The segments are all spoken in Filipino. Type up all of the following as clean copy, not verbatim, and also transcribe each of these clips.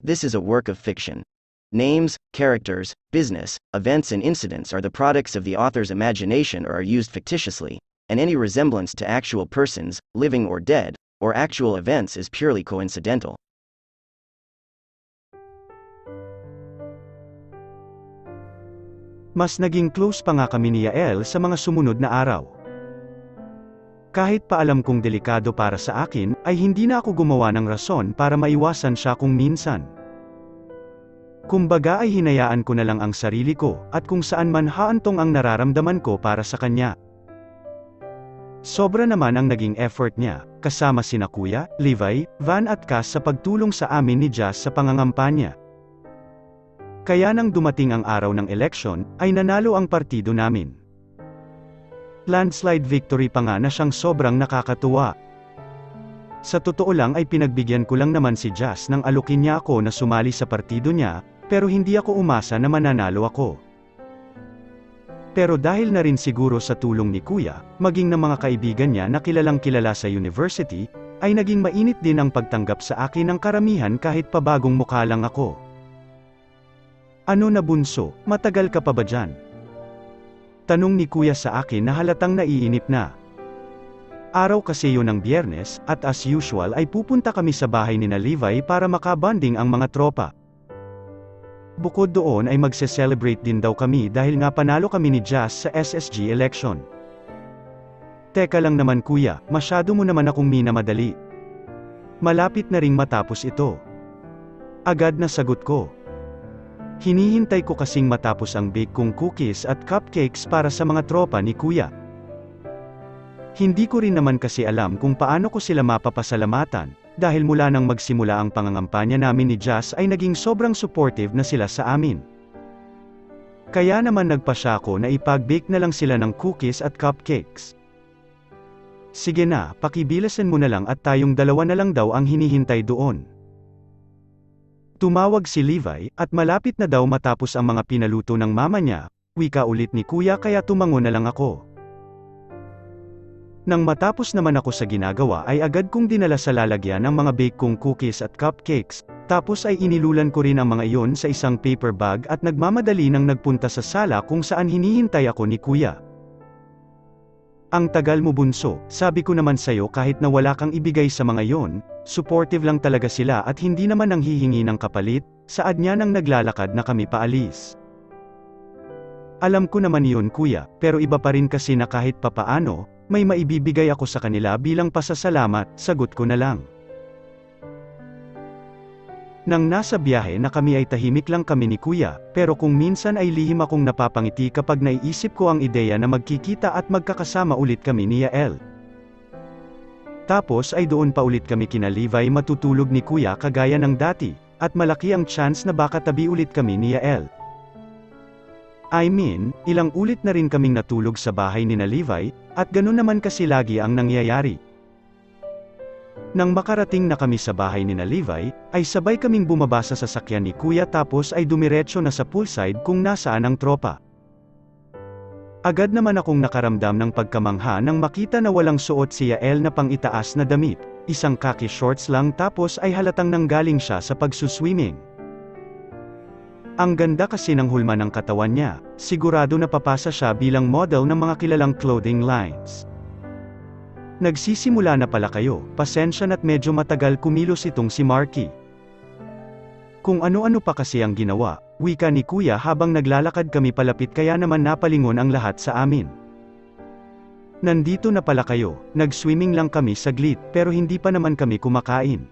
This is a work of fiction. Names, characters, business, events and incidents are the products of the author's imagination or are used fictitiously, and any resemblance to actual persons, living or dead, or actual events is purely coincidental. Mas naging close pa nga kami ni Yael sa mga sumunod na araw. Kahit pa alam kong delikado para sa akin, ay hindi na ako gumawa ng rason para maiwasan siya kung minsan. Kumbaga ay hinayaan ko na lang ang sarili ko, at kung saan man haantong ang nararamdaman ko para sa kanya. Sobra naman ang naging effort niya, kasama sina Kuya, Levi, Van at Cass sa pagtulong sa amin ni Jazz sa pangangampanya. Kaya nang dumating ang araw ng eleksyon, ay nanalo ang partido namin. Landslide victory pa nga na siyang sobrang nakakatuwa. Sa totoo lang ay pinagbigyan ko lang naman si Jazz nang alukin niya ako na sumali sa partido niya, pero hindi ako umasa na mananalo ako. Pero dahil na rin siguro sa tulong ni Kuya, maging ng mga kaibigan niya na kilalang kilala sa university, ay naging mainit din ang pagtanggap sa akin ng karamihan kahit pabagong mukha lang ako. Ano na bunso, matagal ka pa ba dyan? Tanong ni Kuya sa akin na halatang naiinip na. Araw kasi yun ng Biyernes, at as usual ay pupunta kami sa bahay ni na Levi para makabanding ang mga tropa. Bukod doon ay magse-celebrate din daw kami dahil nga panalo kami ni Jazz sa SSG election. Teka lang naman Kuya, masyado mo naman akong minamadali. Malapit na ring matapos ito. Agad na sagot ko. Hinihintay ko kasing matapos ang bake kong cookies at cupcakes para sa mga tropa ni Kuya. Hindi ko rin naman kasi alam kung paano ko sila mapapasalamatan, dahil mula nang magsimula ang pangangampanya namin ni Jazz ay naging sobrang supportive na sila sa amin. Kaya naman nagpasya ako na ipag-bake na lang sila ng cookies at cupcakes. Sige na, pakibilasan mo na lang at tayong dalawa na lang daw ang hinihintay doon. Tumawag si Levi, at malapit na daw matapos ang mga pinaluto ng mama niya, wika ulit ni Kuya kaya tumango na lang ako. Nang matapos naman ako sa ginagawa ay agad kong dinala sa lalagyan ang mga bake kong cookies at cupcakes, tapos ay inilulan ko rin ang mga iyon sa isang paper bag at nagmamadali nang nagpunta sa sala kung saan hinihintay ako ni Kuya. Ang tagal mo bunso, sabi ko naman sayo kahit na wala kang ibigay sa mga iyon, supportive lang talaga sila at hindi naman nang hihingi ng kapalit, saad niya nang naglalakad na kami paalis. Alam ko naman iyon Kuya, pero iba pa rin kasi na kahit papaano, may maibibigay ako sa kanila bilang pasasalamat, sagot ko na lang. Nang nasa biyahe na kami ay tahimik lang kami ni Kuya, pero kung minsan ay lihim akong napapangiti kapag naiisip ko ang ideya na magkikita at magkakasama ulit kami ni Yael. Tapos ay doon pa ulit kami kina Levi matutulog ni Kuya kagaya ng dati, at malaki ang chance na baka tabi ulit kami ni Yael. I mean, ilang ulit na rin kaming natulog sa bahay ni na Levi, at ganun naman kasi lagi ang nangyayari. Nang makarating na kami sa bahay ni na Levi, ay sabay kaming bumaba sa sasakyan ni Kuya tapos ay dumiretso na sa poolside kung nasaan ang tropa. Agad naman akong nakaramdam ng pagkamangha nang makita na walang suot si Yael na pang-itaas na damit, isang khaki shorts lang tapos ay halatang nanggaling siya sa pagsuswimming. Ang ganda kasi ng hulma ng katawan niya, sigurado na papasa siya bilang model ng mga kilalang clothing lines. Nagsisimula na pala kayo, pasensya na't medyo matagal kumilos itong si Marky. Kung ano-ano pa kasi ang ginawa, wika ni Kuya habang naglalakad kami palapit kaya naman napalingon ang lahat sa amin. Nandito na pala kayo, nag-swimming lang kami saglit pero hindi pa naman kami kumakain.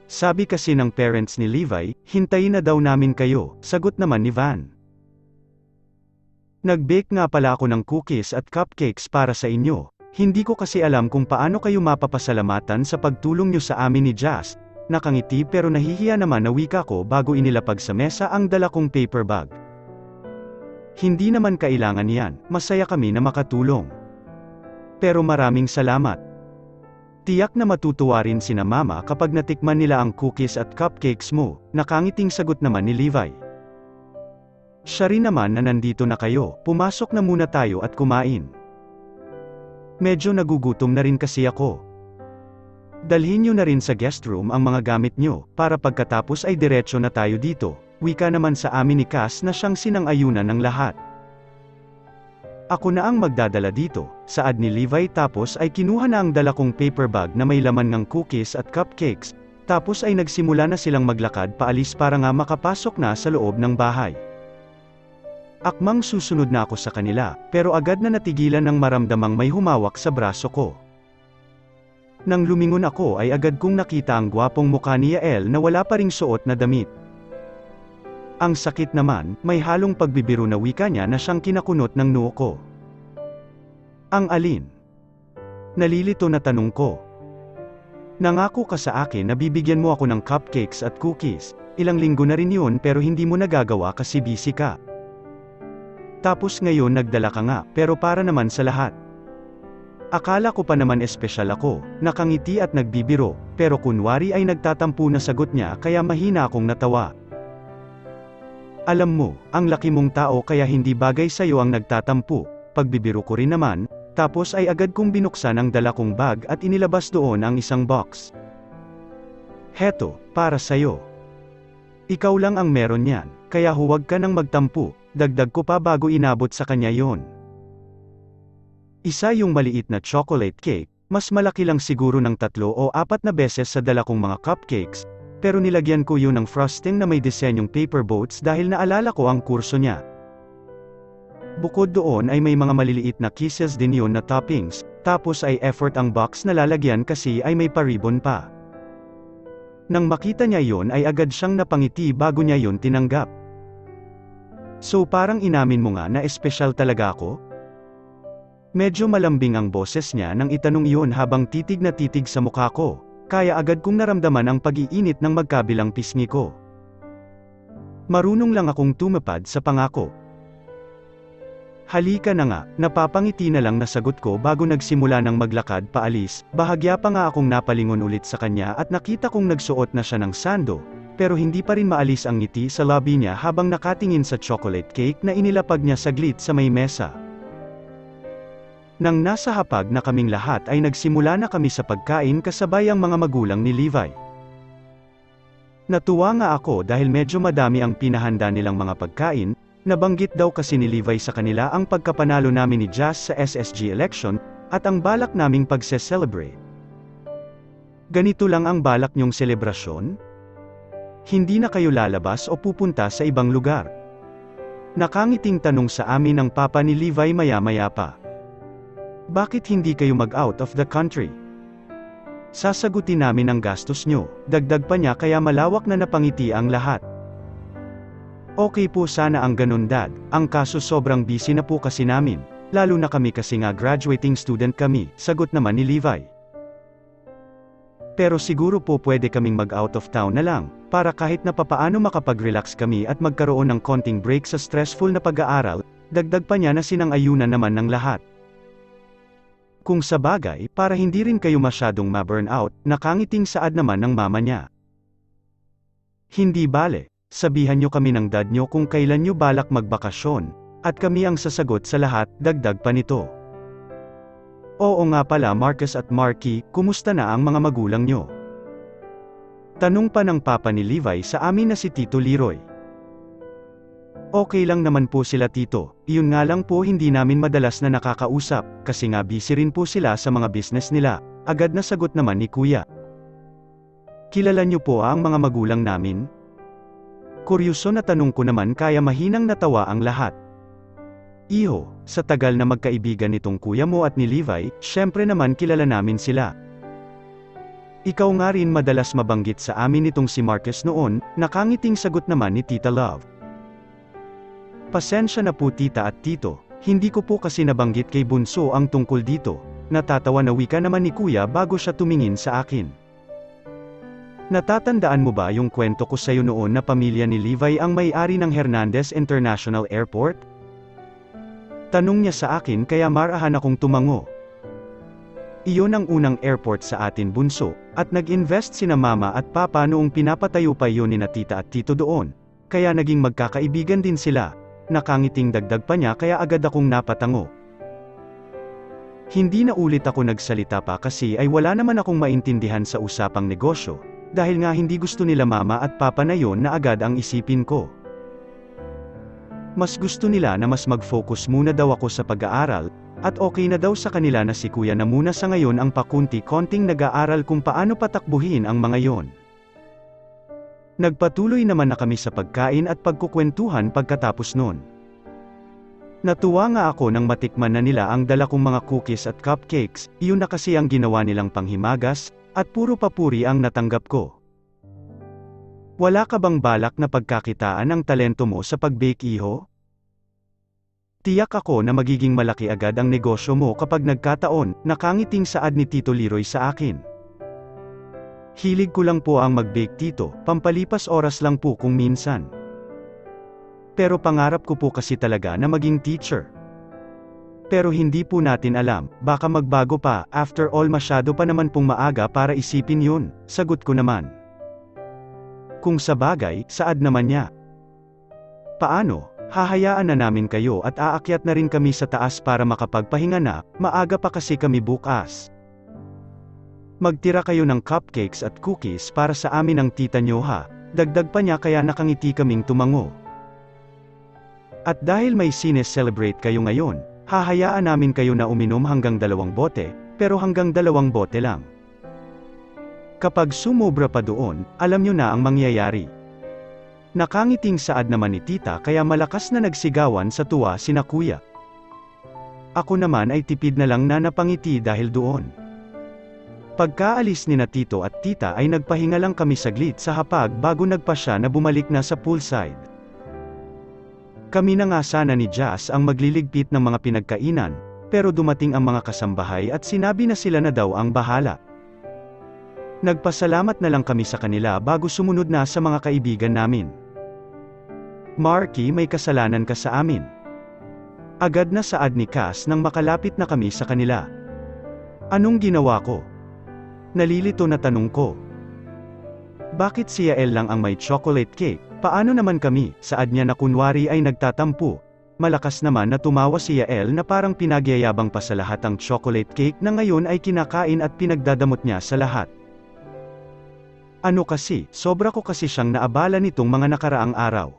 Sabi kasi ng parents ni Levi, hintayin na daw namin kayo, sagot naman ni Van. Nag-bake nga pala ako ng cookies at cupcakes para sa inyo. Hindi ko kasi alam kung paano kayo mapapasalamatan sa pagtulong nyo sa amin ni Jazz. Nakangiti pero nahihiya naman na wika ko bago inilapag sa mesa ang dala kong paper bag. Hindi naman kailangan yan, masaya kami na makatulong. Pero maraming salamat. Tiyak na matutuwa rin sina Mama kapag natikman nila ang cookies at cupcakes mo, nakangiting sagot naman ni Levi. Siya rin naman na nandito na kayo, pumasok na muna tayo at kumain. Medyo nagugutom na rin kasi ako. Dalhin nyo na rin sa guest room ang mga gamit nyo, para pagkatapos ay diretso na tayo dito, wika naman sa amin ni Cass na siyang sinang-ayunan ng lahat. Ako na ang magdadala dito, saad ni Levi tapos ay kinuha na ang dala kong paper bag na may laman ng cookies at cupcakes, tapos ay nagsimula na silang maglakad paalis para nga makapasok na sa loob ng bahay. Akmang susunod na ako sa kanila, pero agad na natigilan ng maramdamang may humawak sa braso ko. Nang lumingon ako ay agad kong nakita ang gwapong mukha ni Yael na wala pa ring suot na damit. Ang sakit naman, may halong pagbibiro na wika niya na siyang kinakunot ng noo ko. Ang alin? Nalilito na tanong ko. Nangako ka sa akin na bibigyan mo ako ng cupcakes at cookies, ilang linggo na rin yun pero hindi mo nagagawa kasi busy ka. Tapos ngayon nagdala ka nga, pero para naman sa lahat. Akala ko pa naman espesyal ako, nakangiti at nagbibiro, pero kunwari ay nagtatampo na sagot niya kaya mahina akong natawa. Alam mo, ang laki mong tao kaya hindi bagay sa'yo ang nagtatampo, pagbibiro ko rin naman, tapos ay agad kong binuksan ang dala kong bag at inilabas doon ang isang box. Heto, para sa'yo. Ikaw lang ang meron yan, kaya huwag ka nang magtampo, dagdag ko pa bago inabot sa kanya yon. Isa yung maliit na chocolate cake, mas malaki lang siguro ng 3 o 4 na beses sa dala kong mga cupcakes, pero nilagyan ko yun ng frosting na may disenyong paper boats dahil naalala ko ang kurso niya. Bukod doon ay may mga maliliit na kisses din yun na toppings, tapos ay effort ang box na lalagyan kasi ay may paribon pa. Nang makita niya yon ay agad siyang napangiti bago niya yon tinanggap. So parang inamin mo nga na espesyal talaga ako? Medyo malambing ang boses niya nang itanong iyon habang titig na titig sa mukha ko. Kaya agad kong naramdaman ang pag-iinit ng magkabilang pisngi ko. Marunong lang akong tumapad sa pangako. Halika na nga, napapangiti na lang nasagot ko bago nagsimula ng maglakad paalis, bahagya pa nga akong napalingon ulit sa kanya at nakita kong nagsuot na siya ng sando, pero hindi pa rin maalis ang ngiti sa lobby niya habang nakatingin sa chocolate cake na inilapag niya saglit sa may mesa. Nang nasa hapag na kaming lahat ay nagsimula na kami sa pagkain kasabay ang mga magulang ni Levi. Natuwa nga ako dahil medyo madami ang pinahanda nilang mga pagkain, nabanggit daw kasi ni Levi sa kanila ang pagkapanalo namin ni Jazz sa SSG election, at ang balak naming pagse-celebrate. Ganito lang ang balak niyong selebrasyon? Hindi na kayo lalabas o pupunta sa ibang lugar? Nakangiting tanong sa amin ng papa ni Levi maya-maya pa. Bakit hindi kayo mag-out of the country? Sasagutin namin ang gastos nyo, dagdag pa niya kaya malawak na napangiti ang lahat. Okay po sana ang ganun dad, ang kaso sobrang busy na po kasi namin, lalo na kami kasi nga graduating student kami, sagot naman ni Levi. Pero siguro po pwede kaming mag-out of town na lang, para kahit na papaano makapag-relax kami at magkaroon ng konting break sa stressful na pag-aaral, dagdag pa niya na sinang-ayunan naman ng lahat. Kung sa bagay, para hindi rin kayo masyadong ma-burnout, nakangiting saad naman ng mama niya. Hindi bale, sabihan nyo kami ng dad nyo kung kailan nyo balak magbakasyon, at kami ang sasagot sa lahat, dagdag pa nito. Oo nga pala Marcus at Marky, kumusta na ang mga magulang nyo? Tanong pa ng papa ni Levi sa amin na si Tito Leroy. Okay lang naman po sila tito, iyon nga lang po hindi namin madalas na nakakausap, kasi nga busy rin po sila sa mga business nila, agad na sagot naman ni kuya. Kilala niyo po ang mga magulang namin? Kuryoso na tanong ko naman kaya mahinang natawa ang lahat. Iho, sa tagal na magkaibigan nitong kuya mo at ni Levi, syempre naman kilala namin sila. Ikaw nga rin madalas mabanggit sa amin nitong si Marcus noon, nakangiting sagot naman ni Tita Love. Pasensya na po tita at tito, hindi ko po kasi nabanggit kay Bunso ang tungkol dito, natatawa na wika naman ni kuya bago siya tumingin sa akin. Natatandaan mo ba yung kwento ko sa'yo noon na pamilya ni Levi ang may-ari ng Hernandez International Airport? Tanong niya sa akin kaya marahan akong tumango. Iyon ang unang airport sa atin Bunso, at nag-invest sina mama at papa noong pinapatayo pa yun ni na tita at tito doon, kaya naging magkakaibigan din sila. Nakangiting dagdag pa niya kaya agad akong napatango. Hindi na ulit ako nagsalita pa kasi ay wala naman akong maintindihan sa usapang negosyo, dahil nga hindi gusto nila mama at papa na yon na agad ang isipin ko. Mas gusto nila na mas mag-focus muna daw ako sa pag-aaral, at okay na daw sa kanila na si kuya na muna sa ngayon ang pakunti-konting nag-aaral kung paano patakbuhin ang mga yon. Nagpatuloy naman na kami sa pagkain at pagkukwentuhan pagkatapos nun. Natuwa nga ako nang matikman na nila ang dala kong mga cookies at cupcakes, iyon na kasi ang ginawa nilang panghimagas, at puro papuri ang natanggap ko. Wala ka bang balak na pagkakitaan ang talento mo sa pag-bake, iho? Tiyak ako na magiging malaki agad ang negosyo mo kapag nagkataon, nakangiting saad ni Tito Leroy sa akin. Hilig ko lang po ang mag-bake, tito, pampalipas oras lang po kung minsan. Pero pangarap ko po kasi talaga na maging teacher. Pero hindi po natin alam, baka magbago pa, after all masyado pa naman pong maaga para isipin yun, sagot ko naman. Kung sabagay, saad naman niya. Paano, hahayaan na namin kayo at aakyat na rin kami sa taas para makapagpahinga na, maaga pa kasi kami bukas. Magtira kayo ng cupcakes at cookies para sa amin ng tita nyo ha, dagdag pa niya kaya nakangiti kaming tumango. At dahil may celebrate kayo ngayon, hahayaan namin kayo na uminom hanggang 2 bote, pero hanggang 2 bote lang. Kapag sumobra pa doon, alam nyo na ang mangyayari. Nakangiting saad naman ni tita kaya malakas na nagsigawan sa tuwa sina kuya. Ako naman ay tipid na lang na napangiti dahil doon. Pagkaalis ni na tito at tita ay nagpahinga lang kami saglit sa hapag bago nagpasya na bumalik na sa poolside. Kami na nga sana ni Jazz ang magliligpit ng mga pinagkainan, pero dumating ang mga kasambahay at sinabi na sila na daw ang bahala. Nagpasalamat na lang kami sa kanila bago sumunod na sa mga kaibigan namin. Marky, may kasalanan ka sa amin. Agad na saad ni Cass nang makalapit na kami sa kanila. Anong ginawa ko? Nalilito na tanong ko. Bakit si Yael lang ang may chocolate cake? Paano naman kami? Saad niya na kunwari ay nagtatampo. Malakas naman na tumawa si Yael na parang pinagyayabang pa sa lahat ang chocolate cake na ngayon ay kinakain at pinagdadamot niya sa lahat. Ano kasi, sobra ko kasi siyang naabala nitong mga nakaraang araw.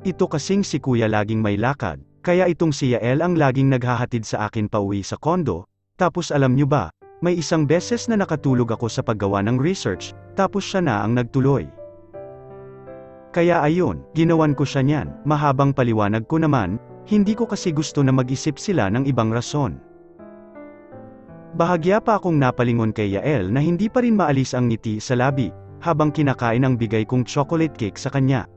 Ito kasing si kuya laging may lakad, kaya itong si Yael ang laging naghahatid sa akin pauwi sa kondo, tapos alam niyo ba, may isang beses na nakatulog ako sa paggawa ng research, tapos siya na ang nagtuloy. Kaya ayun, ginawan ko siya niyan, mahabang paliwanag ko naman, hindi ko kasi gusto na mag-isip sila ng ibang rason. Bahagya pa akong napalingon kay Yael na hindi pa rin maalis ang ngiti sa labi, habang kinakain ang bigay kong chocolate cake sa kanya.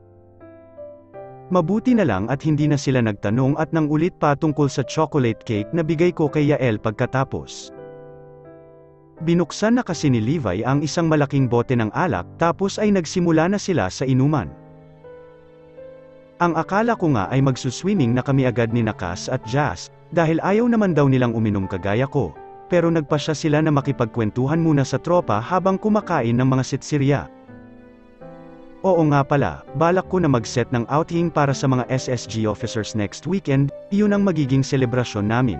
Mabuti na lang at hindi na sila nagtanong at nang ulit pa tungkol sa chocolate cake na bigay ko kay Yael pagkatapos. Binuksan na kasi ni Levi ang isang malaking bote ng alak tapos ay nagsimula na sila sa inuman. Ang akala ko nga ay magsuswimming na kami agad ni Cass at Jazz, dahil ayaw naman daw nilang uminom kagaya ko, pero nagpasya sila na makipagkwentuhan muna sa tropa habang kumakain ng mga sitsirya. Oo nga pala, balak ko na mag-set ng outing para sa mga SSG officers next weekend, iyon ang magiging selebrasyon namin.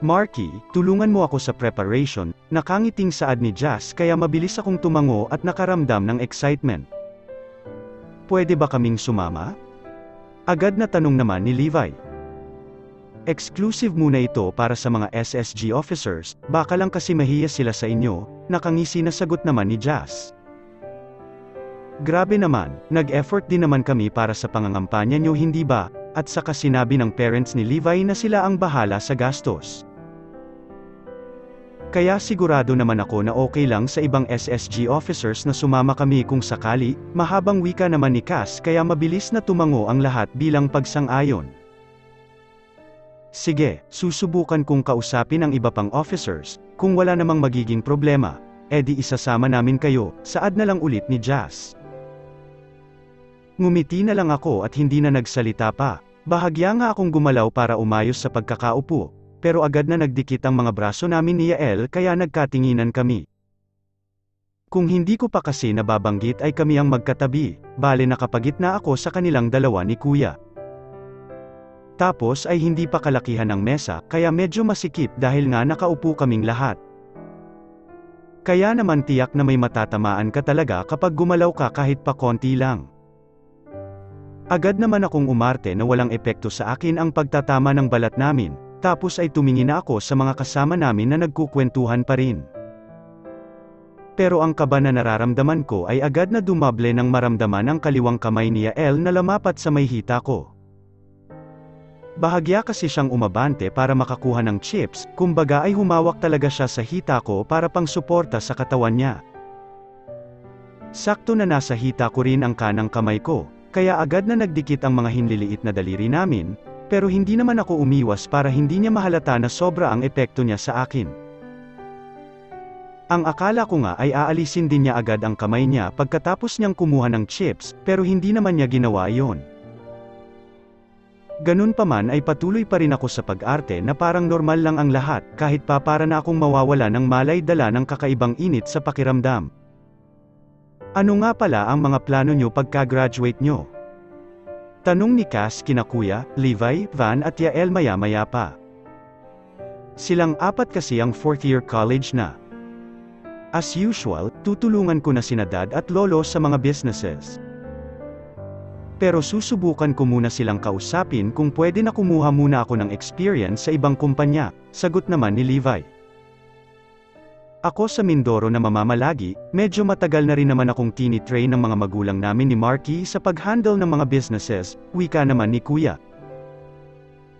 Marky, tulungan mo ako sa preparation, nakangiting saad ni Jazz kaya mabilis akong tumango at nakaramdam ng excitement. Pwede ba kaming sumama? Agad na tanong naman ni Levi. Exclusive muna ito para sa mga SSG officers, baka lang kasi mahiya sila sa inyo, nakangisi na sagot naman ni Jazz. Grabe naman, nag-effort din naman kami para sa pangangampanya nyo hindi ba, at saka sinabi ng parents ni Levi na sila ang bahala sa gastos. Kaya sigurado naman ako na okay lang sa ibang SSG officers na sumama kami kung sakali, mahabang wika naman ni Cass kaya mabilis na tumango ang lahat bilang pagsang-ayon. Sige, susubukan kong kausapin ang iba pang officers, kung wala namang magiging problema, edi isasama namin kayo, saad na lang ulit ni Jazz. Ngumiti na lang ako at hindi na nagsalita pa, bahagya nga akong gumalaw para umayos sa pagkakaupo. Pero agad na nagdikit ang mga braso namin ni Yael kaya nagkatinginan kami. Kung hindi ko pa kasi nababanggit ay kami ang magkatabi, bale nakapagitna ako sa kanilang dalawa ni kuya. Tapos ay hindi pa kalakihan ng mesa, kaya medyo masikip dahil nga nakaupo kaming lahat. Kaya naman tiyak na may matatamaan ka talaga kapag gumalaw ka kahit pa konti lang. Agad naman akong umarte na walang epekto sa akin ang pagtatama ng balat namin, tapos ay tumingin na ako sa mga kasama namin na nagkukwentuhan pa rin. Pero ang kaba na nararamdaman ko ay agad na dumable nang maramdaman ang kaliwang kamay ni Yael na lamapat sa may hita ko. Bahagya kasi siyang umabante para makakuha ng chips, kumbaga ay humawak talaga siya sa hita ko para pang suporta sa katawan niya. Sakto na nasa hita ko rin ang kanang kamay ko, kaya agad na nagdikit ang mga hinliliit na daliri namin, pero hindi naman ako umiwas para hindi niya mahalata na sobra ang epekto niya sa akin. Ang akala ko nga ay aalisin din niya agad ang kamay niya pagkatapos niyang kumuha ng chips, pero hindi naman niya ginawa iyon. Ganun pa man ay patuloy pa rin ako sa pag-arte na parang normal lang ang lahat, kahit pa para na akong mawawala ng malay dala ng kakaibang init sa pakiramdam. Ano nga pala ang mga plano nyo pagka-graduate nyo? Tanong ni Cass kina Kuya, Levi, Van at Yael maya-maya pa. Silang apat kasi ang 4th year college na. As usual, tutulungan ko na sina Dad at Lolo sa mga businesses. Pero susubukan ko muna silang kausapin kung pwede na kumuha muna ako ng experience sa ibang kumpanya, sagot naman ni Levi. Ako sa Mindoro na mamamalagi, medyo matagal na rin naman akong tinitrain ng mga magulang namin ni Marky sa pag-handle ng mga businesses, wika naman ni Kuya.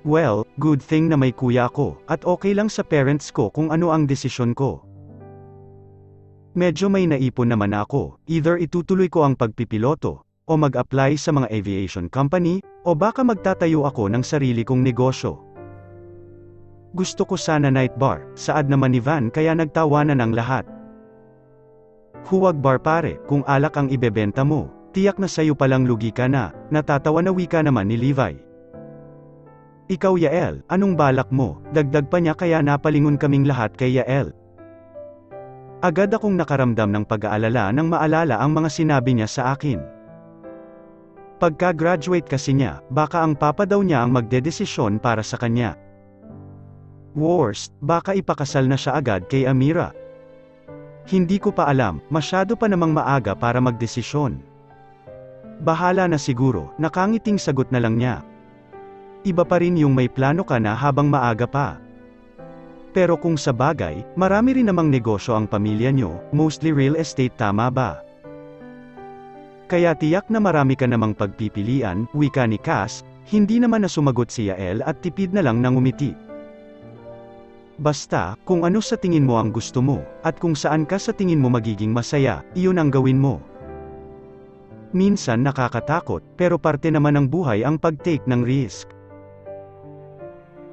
Well, good thing na may kuya ako, at okay lang sa parents ko kung ano ang desisyon ko. Medyo may naipon naman ako, either itutuloy ko ang pagpipiloto, o mag-apply sa mga aviation company, o baka magtatayo ako ng sarili kong negosyo. Gusto ko sana night bar, saad naman ni Van kaya nagtawanan ang lahat. Huwag bar pare, kung alak ang ibebenta mo, tiyak na sayo palang lugi ka na, natatawa na wika naman ni Levi. Ikaw Yael, anong balak mo? Dagdag pa niya kaya napalingon kaming lahat kay Yael. Agad akong nakaramdam ng pag-aalala nang maalala ang mga sinabi niya sa akin. Pagka-graduate kasi niya, baka ang papa daw niya ang magdedesisyon para sa kanya. Worst, baka ipakasal na siya agad kay Amira. Hindi ko pa alam, masyado pa namang maaga para magdesisyon. Bahala na siguro, nakangiting sagot na lang niya. Iba pa rin yung may plano ka na habang maaga pa. Pero kung sa bagay, marami rin namang negosyo ang pamilya nyo, mostly real estate tama ba? Kaya tiyak na marami ka namang pagpipilian, wika ni Cass, hindi naman na sumagot si Yael at tipid na lang nangumiti. Basta, kung ano sa tingin mo ang gusto mo, at kung saan ka sa tingin mo magiging masaya, iyon ang gawin mo. Minsan nakakatakot, pero parte naman ng buhay ang pag-take ng risk.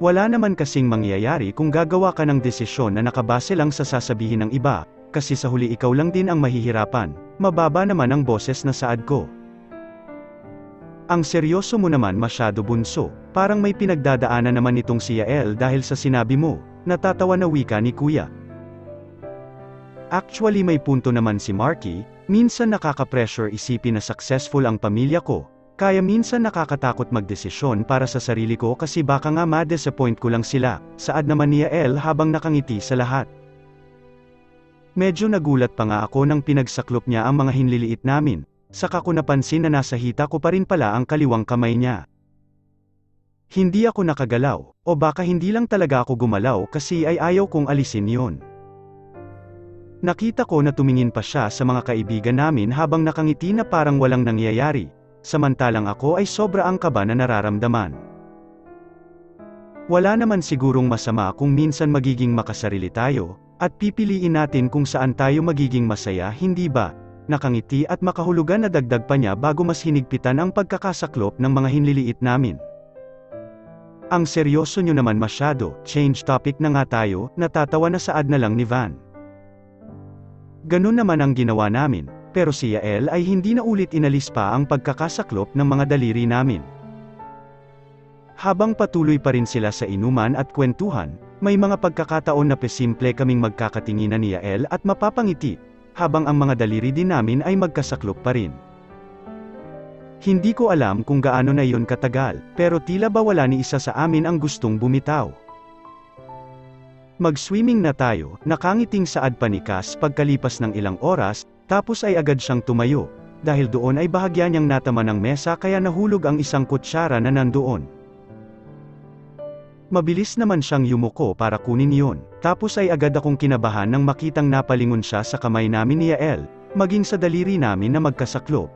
Wala naman kasing mangyayari kung gagawa ka ng desisyon na nakabase lang sa sasabihin ng iba, kasi sa huli ikaw lang din ang mahihirapan. Mababa naman ang boses na saad ko. Ang seryoso mo naman masyado bunso, parang may pinagdadaanan naman itong si Yael dahil sa sinabi mo, natatawa na wika ni Kuya. Actually may punto naman si Marky, minsan nakaka-pressure isipin na successful ang pamilya ko, kaya minsan nakakatakot magdesisyon para sa sarili ko kasi baka nga ma-disappoint ko lang sila, saad naman ni Yael habang nakangiti sa lahat. Medyo nagulat pa nga ako nang pinagsaklop niya ang mga hinliliit namin, saka ko napansin na nasa hita ko pa rin pala ang kaliwang kamay niya. Hindi ako nakagalaw, o baka hindi lang talaga ako gumalaw kasi ay ayaw kong alisin yon. Nakita ko na tumingin pa siya sa mga kaibigan namin habang nakangiti na parang walang nangyayari, samantalang ako ay sobra ang kaba na nararamdaman. Wala naman sigurong masama kung minsan magiging makasarili tayo, at pipiliin natin kung saan tayo magiging masaya, hindi ba? Nakangiti at makahulugan na dagdag pa niya bago mas hinigpitan ang pagkakasaklop ng mga hinliliit namin. Ang seryoso nyo naman masyado, change topic na nga tayo, natatawa na saad na lang ni Van. Ganun naman ang ginawa namin, pero si Yael ay hindi na ulit inalis pa ang pagkakasaklop ng mga daliri namin. Habang patuloy pa rin sila sa inuman at kwentuhan, may mga pagkakataon na pesimple kaming magkakatinginan ni Yael at mapapangiti, habang ang mga daliri din namin ay magkasaklop pa rin. Hindi ko alam kung gaano na iyon katagal, pero tila ba wala ni isa sa amin ang gustong bumitaw. Mag-swimming na tayo, nakangiting saad pa ni Cass pagkalipas ng ilang oras, tapos ay agad siyang tumayo. Dahil doon ay bahagya niyang natama ng mesa kaya nahulog ang isang kutsara na nandoon. Mabilis naman siyang yumuko para kunin iyon, tapos ay agad akong kinabahan nang makitang napalingon siya sa kamay namin ni Yael, maging sa daliri namin na magkasaklop.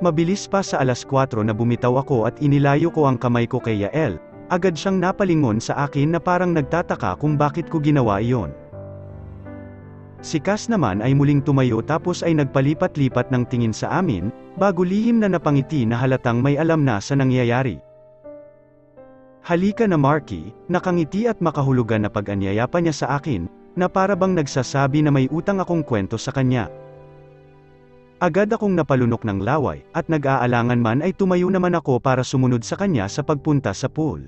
Mabilis pa sa 4:00 na bumitaw ako at inilayo ko ang kamay ko kay Yael, agad siyang napalingon sa akin na parang nagtataka kung bakit ko ginawa iyon. Si Cass naman ay muling tumayo tapos ay nagpalipat-lipat ng tingin sa amin, bago lihim na napangiti na halatang may alam na sa nangyayari. Halika na Marky, nakangiti at makahulugan na pag-anyaya pa niya sa akin, na para bang nagsasabi na may utang akong kwento sa kanya. Agad akong napalunok ng laway, at nag-aalangan man ay tumayo naman ako para sumunod sa kanya sa pagpunta sa pool.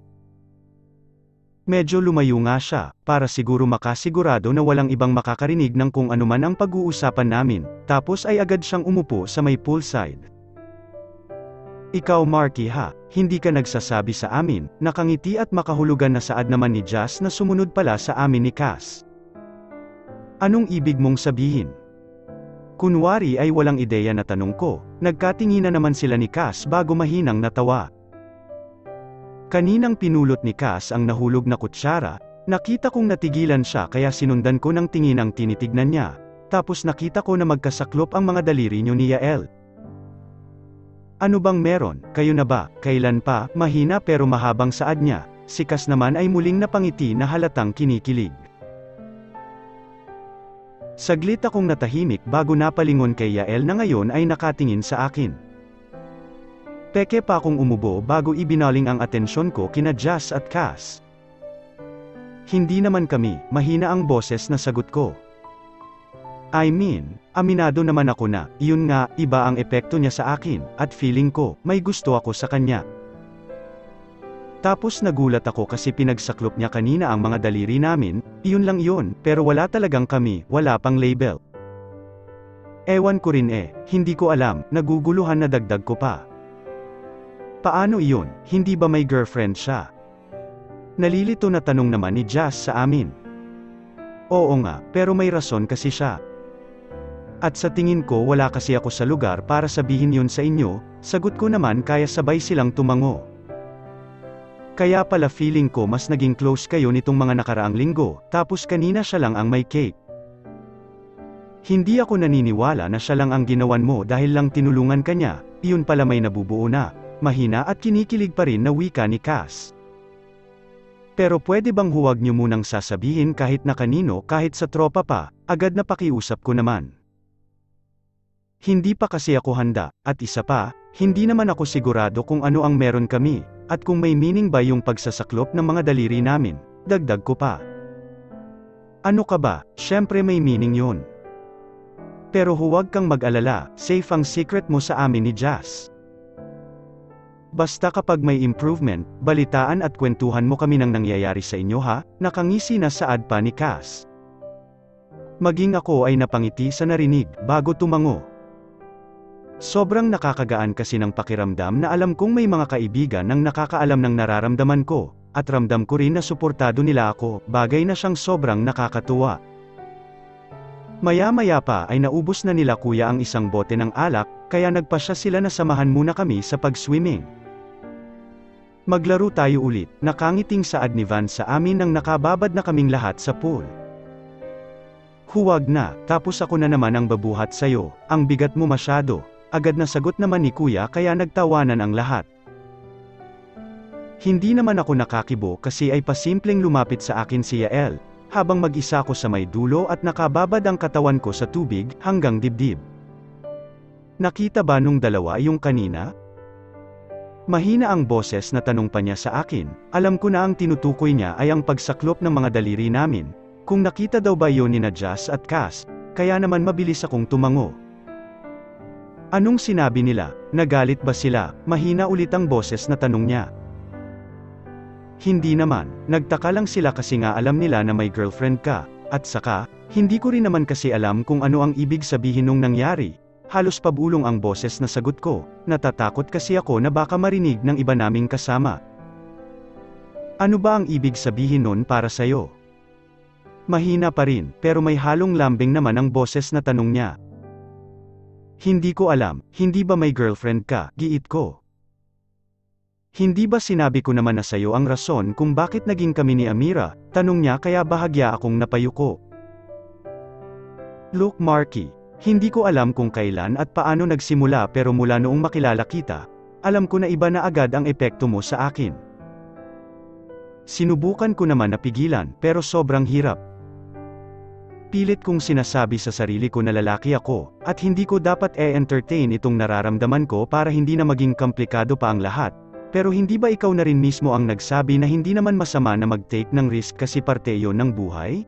Medyo lumayo nga siya, para siguro makasigurado na walang ibang makakarinig ng kung anuman ang pag-uusapan namin, tapos ay agad siyang umupo sa may poolside. Ikaw Marky ha, hindi ka nagsasabi sa amin, nakangiti at makahulugan na saad naman ni Jazz na sumunod pala sa amin ni Cass. Anong ibig mong sabihin? Kunwari ay walang ideya na tanong ko, nagkatinginan naman sila ni Cass bago mahinang natawa. Kaninang pinulot ni Cass ang nahulog na kutsara, nakita kong natigilan siya kaya sinundan ko ng tingin ang tinitignan niya, tapos nakita ko na magkasaklop ang mga daliri niyo ni Yael. Ano bang meron, kayo na ba, kailan pa, mahina pero mahabang saad niya, si Cass naman ay muling napangiti na halatang kinikilig. Saglit akong natahimik bago napalingon kay Yael na ngayon ay nakatingin sa akin. Peke pa akong umubo bago ibinaling ang atensyon ko kina Jazz at Cass. Hindi naman kami, mahina ang boses na sagot ko. I mean, aminado naman ako na, iyon nga, iba ang epekto niya sa akin, at feeling ko, may gusto ako sa kanya. Tapos nagulat ako kasi pinagsaklop niya kanina ang mga daliri namin, iyon lang iyon, pero wala talagang kami, wala pang label. Ewan ko rin hindi ko alam, naguguluhan na dagdag ko pa. Paano iyon, hindi ba may girlfriend siya? Nalilito na tanong naman ni Jazz sa amin. Oo nga, pero may rason kasi siya. At sa tingin ko wala kasi ako sa lugar para sabihin yun sa inyo, sagot ko naman kaya sabay silang tumango. Kaya pala feeling ko mas naging close kayo nitong mga nakaraang linggo, tapos kanina siya lang ang may cake. Hindi ako naniniwala na siya lang ang ginawan mo dahil lang tinulungan ka niya, iyon pala may nabubuo na. Mahina at kinikilig pa rin na wika ni Cass. Pero pwede bang huwag niyo munang sasabihin kahit na kanino kahit sa tropa pa, agad na pakiusap ko naman. Hindi pa kasi ako handa, at isa pa, hindi naman ako sigurado kung ano ang meron kami, at kung may meaning ba yung pagsasaklop ng mga daliri namin, dagdag ko pa. Ano ka ba, syempre may meaning yun. Pero huwag kang mag-alala, safe ang secret mo sa amin ni Jazz. Basta kapag may improvement, balitaan at kwentuhan mo kami ng nangyayari sa inyo ha, nakangisi na saad pa ni Cass. Maging ako ay napangiti sa narinig, bago tumango. Sobrang nakakagaan kasi ng pakiramdam na alam kong may mga kaibigan nang nakakaalam ng nararamdaman ko, at ramdam ko rin na suportado nila ako, bagay na siyang sobrang nakakatuwa. Maya-maya pa ay naubos na nila kuya ang isang bote ng alak, kaya nagpasya sila na samahan muna kami sa pag-swimming. Maglaro tayo ulit, nakangiting saad ni Van sa amin nang nakababad na kaming lahat sa pool. Huwag na, tapos ako na naman ang babuhat sayo, ang bigat mo masyado, agad na sagot naman ni kuya kaya nagtawanan ang lahat. Hindi naman ako nakakibo kasi ay pasimpleng lumapit sa akin si Yael, habang mag-isa ko sa may dulo at nakababad ang katawan ko sa tubig hanggang dibdib. Nakita ba nung dalawa yung kanina? Mahina ang boses na tanong pa niya sa akin, alam ko na ang tinutukoy niya ay ang pagsaklop ng mga daliri namin, kung nakita daw ba yun ni Jazz at Cass, kaya naman mabilis akong tumango. Anong sinabi nila, nagalit ba sila, mahina ulit ang boses na tanong niya. Hindi naman, nagtaka lang sila kasi nga alam nila na may girlfriend ka, at saka, hindi ko rin naman kasi alam kung ano ang ibig sabihin nung nangyari, Halos pabulong ang boses na sagot ko, natatakot kasi ako na baka marinig ng iba naming kasama. Ano ba ang ibig sabihin nun para sa'yo? Mahina pa rin, pero may halong lambing naman ang boses na tanong niya. Hindi ko alam, hindi ba may girlfriend ka, giit ko. Hindi ba sinabi ko naman na sa'yo ang rason kung bakit naging kami ni Amira, tanong niya kaya bahagya akong napayuko. Look Marky, hindi ko alam kung kailan at paano nagsimula pero mula noong makilala kita, alam ko na iba na agad ang epekto mo sa akin. Sinubukan ko naman na pigilan pero sobrang hirap. Pilit kong sinasabi sa sarili ko na lalaki ako, at hindi ko dapat entertain itong nararamdaman ko para hindi na maging komplikado pa ang lahat, pero hindi ba ikaw na rin mismo ang nagsabi na hindi naman masama na mag-take ng risk kasi parte yon ng buhay?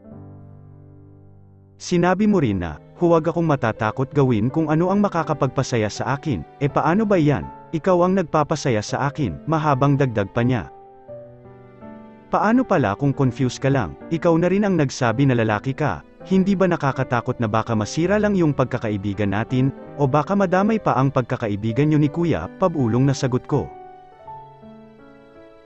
Sinabi mo rin na, huwag akong matatakot gawin kung ano ang makakapagpasaya sa akin, paano ba yan? Ikaw ang nagpapasaya sa akin, mahabang dagdag pa niya. Paano pala kung confused ka lang, ikaw na rin ang nagsabi na lalaki ka, hindi ba nakakatakot na baka masira lang yung pagkakaibigan natin, o baka madamay pa ang pagkakaibigan nyo ni Kuya, pabulong na sagot ko.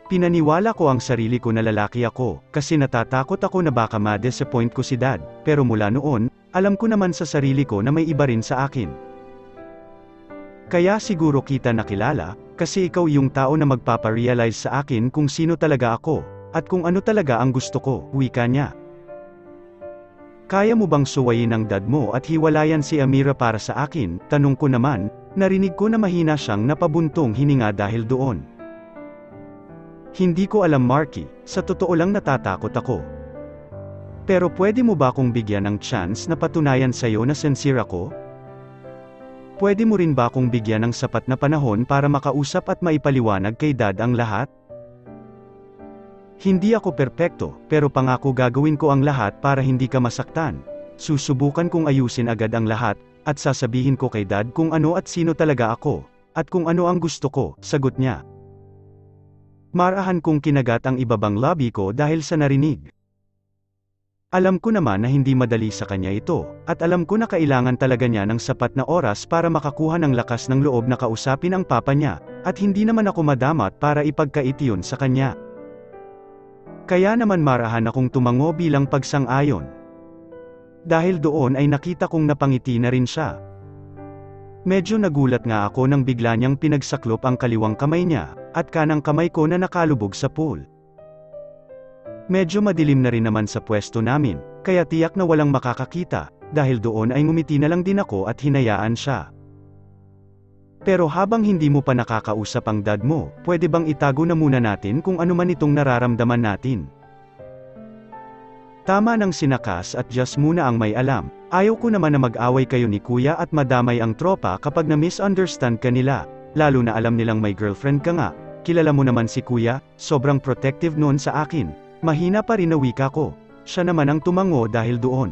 Pinaniwala ko ang sarili ko na lalaki ako, kasi natatakot ako na baka ma-disappoint ko si Dad, pero mula noon, alam ko naman sa sarili ko na may iba rin sa akin. Kaya siguro kita nakilala, kasi ikaw yung tao na magpaparealize sa akin kung sino talaga ako, at kung ano talaga ang gusto ko, wika niya. Kaya mo bang suwayin ang dad mo at hiwalayan si Amira para sa akin? Tanong ko naman, narinig ko na mahina siyang napabuntong hininga dahil doon. Hindi ko alam Marky, sa totoo lang natatakot ako. Pero pwede mo ba akong bigyan ng chance na patunayan sa'yo na sincere ako? Pwede mo rin ba akong bigyan ng sapat na panahon para makausap at maipaliwanag kay Dad ang lahat? Hindi ako perpekto, pero pangako gagawin ko ang lahat para hindi ka masaktan. Susubukan kong ayusin agad ang lahat, at sasabihin ko kay Dad kung ano at sino talaga ako, at kung ano ang gusto ko, sagot niya. Marahan kong kinagat ang ibabang labi ko dahil sa narinig. Alam ko naman na hindi madali sa kanya ito, at alam ko na kailangan talaga niya ng sapat na oras para makakuha ng lakas ng loob na kausapin ang papa niya, at hindi naman ako madamat para ipagkait iyon sa kanya. Kaya naman marahan akong tumango bilang pagsang-ayon. Dahil doon ay nakita kong napangiti na rin siya. Medyo nagulat nga ako nang bigla niyang pinagsaklop ang kaliwang kamay niya, at kanang kamay ko na nakalubog sa pool. Medyo madilim na rin naman sa pwesto namin, kaya tiyak na walang makakakita, dahil doon ay ngumiti na lang din ako at hinayaan siya. Pero habang hindi mo pa nakakausap ang dad mo, pwede bang itago na muna natin kung ano man itong nararamdaman natin? Tama nang sinakas at just muna ang may alam, ayaw ko naman na mag-away kayo ni Kuya at madamay ang tropa kapag na-misunderstand ka nila, lalo na alam nilang may girlfriend ka nga, kilala mo naman si Kuya, sobrang protective noon sa akin, mahina pa rin na wika ko, siya naman ang tumango dahil doon.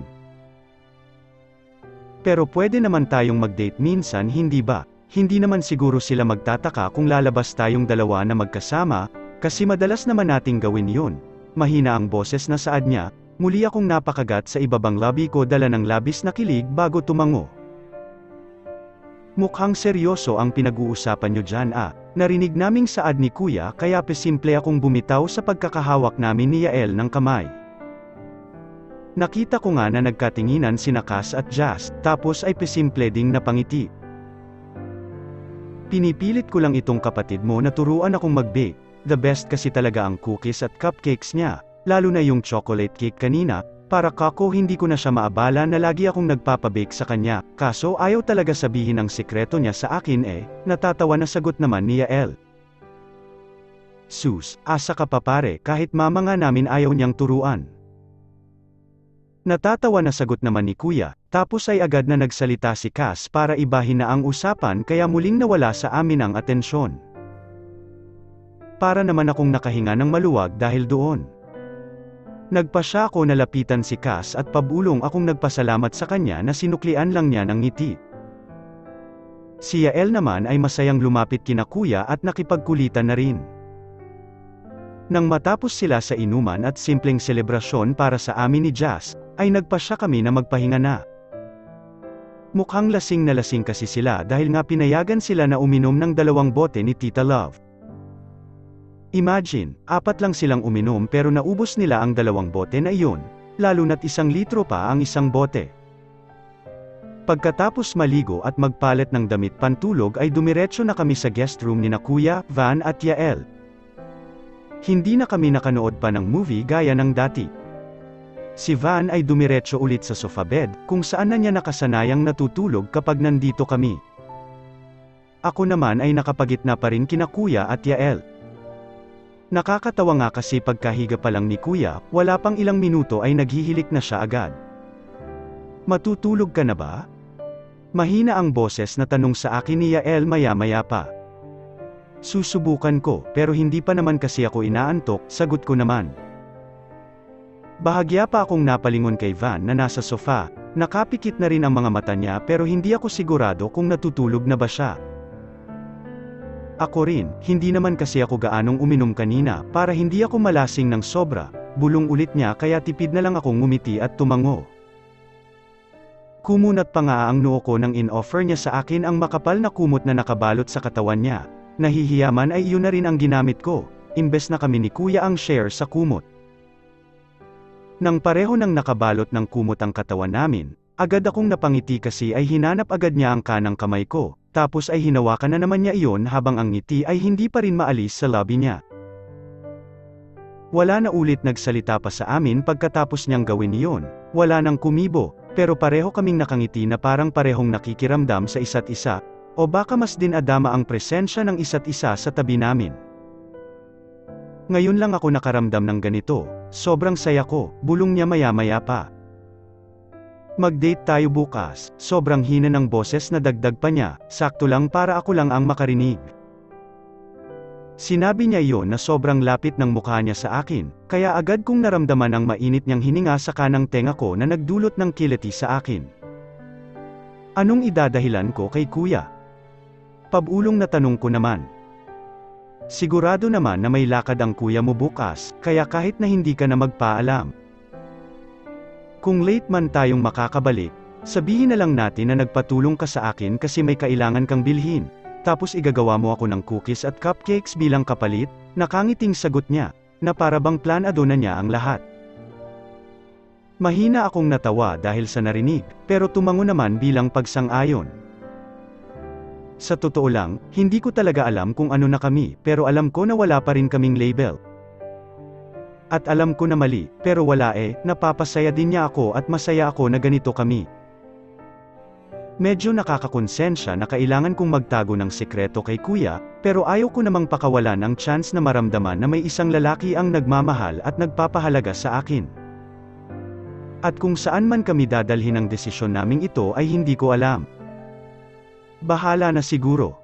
Pero pwede naman tayong mag-date minsan hindi ba? Hindi naman siguro sila magtataka kung lalabas tayong dalawa na magkasama, kasi madalas naman nating gawin yun. Mahina ang boses na saad niya, muli akong napakagat sa ibabang labi ko dala ng labis na kilig bago tumango. Mukhang seryoso ang pinag-uusapan nyo dyan narinig naming saad ni Kuya kaya simple akong bumitaw sa pagkakahawak namin ni Yael ng kamay. Nakita ko nga na nagkatinginan sina Cass at Jazz, tapos ay simple ding napangiti. Pinipilit ko lang itong kapatid mo na turuan akong mag-bake, the best kasi talaga ang cookies at cupcakes niya, lalo na yung chocolate cake kanina, para kako hindi ko na siya maabala na lagi akong nagpapabake sa kanya, kaso ayaw talaga sabihin ang sikreto niya sa akin natatawa na sagot naman ni Yael. Sus, asa ka pa pare kahit mama nga namin ayaw niyang turuan. Natatawa na sagot naman ni Kuya, tapos ay agad na nagsalita si Cass para ibahin na ang usapan kaya muling nawala sa amin ang atensyon. Para naman akong nakahinga ng maluwag dahil doon. Nagpasya ako na lapitan si Cass at pabulong akong nagpasalamat sa kanya na sinuklian lang niya ng ngiti. Si Yael naman ay masayang lumapit kina Kuya at nakipagkulitan na rin. Nang matapos sila sa inuman at simpleng selebrasyon para sa amin ni Jazz, ay nagpasya kami na magpahinga na. Mukhang lasing na lasing kasi sila dahil nga pinayagan sila na uminom ng 2 bote ni Tita Love. Imagine, 4 lang silang uminom pero naubos nila ang 2 bote na iyon, lalo na't 1 litro pa ang 1 bote. Pagkatapos maligo at magpalit ng damit pantulog ay dumiretso na kami sa guest room ni na Kuya, Van at Yael. Hindi na kami nakanood pa ng movie gaya ng dati. Si Van ay dumiretso ulit sa sofa bed, kung saan na niya nakasanayang natutulog kapag nandito kami. Ako naman ay nakapagitna pa rin kina Kuya at Yael. Nakakatawa nga kasi pagkahiga pa lang ni Kuya, wala pang ilang minuto ay naghihilik na siya agad. Matutulog ka na ba? Mahina ang boses na tanong sa akin ni Yael maya-maya pa. Susubukan ko, pero hindi pa naman kasi ako inaantok, sagot ko naman. Bahagya pa akong napalingon kay Van na nasa sofa, nakapikit na rin ang mga mata niya pero hindi ako sigurado kung natutulog na ba siya. Ako rin, hindi naman kasi ako gaanong uminom kanina, para hindi ako malasing ng sobra, bulong ulit niya kaya tipid na lang akong ngumiti at tumango. Kumunat pa nga ang noo ko nang in-offer niya sa akin ang makapal na kumot na nakabalot sa katawan niya. Nahihiyaman ay iyon na rin ang ginamit ko, imbes na kami ni Kuya ang share sa kumot. Nang pareho nang nakabalot ng kumot ang katawan namin, agad akong napangiti kasi ay hinanap agad niya ang kanang kamay ko, tapos ay hinawakan na naman niya iyon habang ang ngiti ay hindi pa rin maalis sa labi niya. Wala na ulit nagsalita pa sa amin pagkatapos niyang gawin iyon, wala nang kumibo, pero pareho kaming nakangiti na parang parehong nakikiramdam sa isa't isa, o baka mas dinadama ang presensya ng isa't isa sa tabi namin. Ngayon lang ako nakaramdam ng ganito, sobrang saya ko, bulong niya maya-maya pa. Mag-date tayo bukas, sobrang hina ng boses na dagdag pa niya, sakto lang para ako lang ang makarinig. Sinabi niya iyon na sobrang lapit ng mukha niya sa akin, kaya agad kong naramdaman ang mainit niyang hininga sa kanang tenga ko na nagdulot ng kiliti sa akin. Anong idadahilan ko kay Kuya? Pabulong na tanong ko naman. Sigurado naman na may lakad ang kuya mo bukas, kaya kahit na hindi ka na magpaalam. Kung late man tayong makakabalik, sabihin na lang natin na nagpatulong ka sa akin kasi may kailangan kang bilhin, tapos igagawa mo ako ng cookies at cupcakes bilang kapalit, nakangiting sagot niya, na para bang planado na niya ang lahat. Mahina akong natawa dahil sa narinig, pero tumango naman bilang pagsang-ayon. Sa totoo lang, hindi ko talaga alam kung ano na kami, pero alam ko na wala pa rin kaming label. At alam ko na mali, pero wala napapasaya din niya ako at masaya ako na ganito kami. Medyo nakakakonsensya na kailangan kong magtago ng sikreto kay Kuya, pero ayaw ko namang pakawalan ang chance na maramdaman na may isang lalaki ang nagmamahal at nagpapahalaga sa akin. At kung saan man kami dadalhin ang desisyon naming ito ay hindi ko alam. Bahala na siguro.